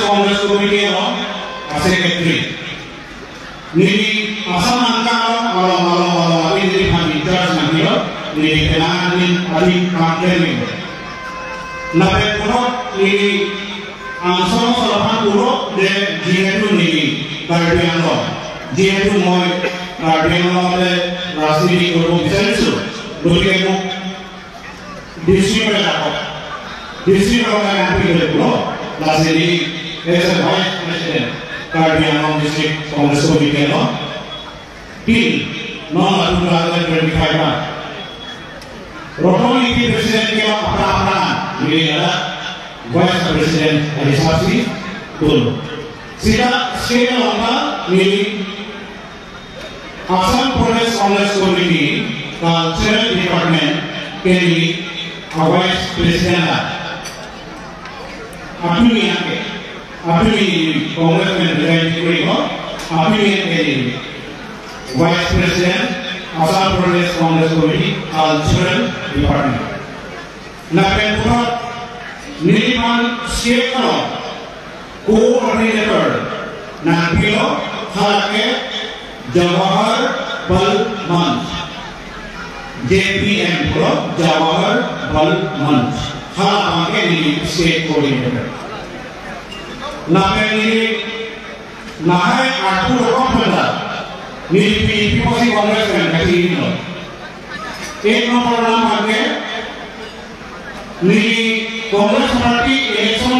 Congress Committee of Secretary. Nini asal angka malam ini kami terus mengira nini kenalan adik kampanye. Nampaknya pun nini asal selapan puluh de jiatu nini kardian lo, jiatu moi kardian lo de rasmi guru bisasu, guru kemu distribusi apa? Distribusi orang yang pilih lo, rasmi as a vice president. Kardian District Congress Committee no till non 2025 Rotoli ki president ke apa ini adalah vice president Alisasi Tul sila sila lama ini Assam Pradesh Congress Committee Cultural Department ke vice president apni yang Apni Congress Representative Apni Vice President Assam Pradesh Congress Committee Cultural Department. Nampaknya Niriman State Coordinator Nampilo Halake Jawahar Bal Manch JPM Jawahar Bal Manch Halake ini State Coordinator. Nampaknya ini nahai aku berkomentar ini PPC Congress kan kasih ini loh. एक नंबर नाम आगे नी Congress party election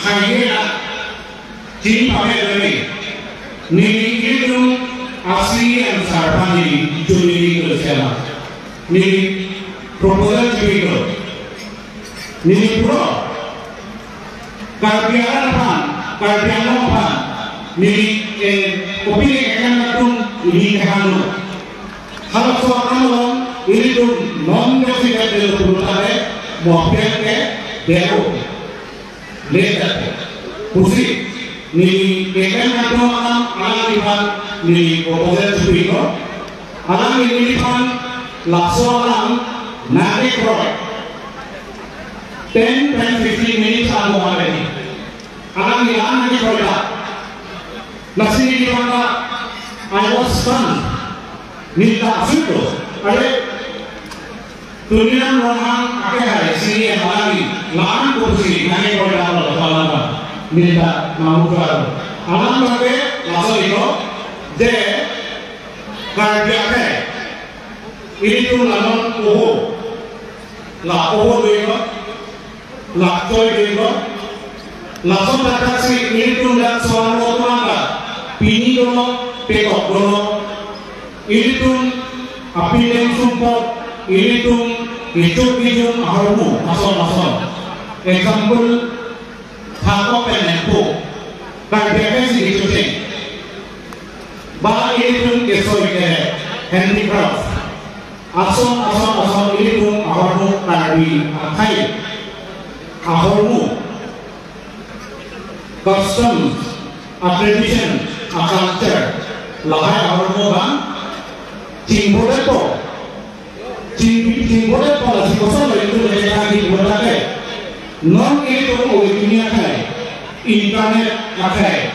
highway ना तीन पावे लगे नी ये asli yang sarpan ini juli kerja नी proposal juli कर नी pro kardian apa knee kopi ikan matung ini kahanu hal soal ini tuh non resident dari perusahaan mobil ke demo lihat kursi nih ikan matung alam lipat nih proposal sebiko alam ini lipat langsung alam nanti proyek 10-15 minutes alam ada ini alam hilang nanti proyek nasi ini mana I was stunned minta itu ada dunia orang akhirnya sini yang lagi lahan kursi nanti proyek apa minta mau keluar alam berarti langsung itu de kerja ke ini tuh lalu lah dulu lah coy dulu langsung datang si ini tuh dan soal apa ini dulu pekok dulu ini tuh api yang sumpah ini tuh hijau harmu masuk example thako penempo kerja sih itu sih bah ini tuh kesoi ke handicraft asal ini tuh harmu tadi kai harmu customs tradition culture lahai harmu bang cingboleh lah si kosong itu mereka lagi berlaku non itu dunia kai internet pakai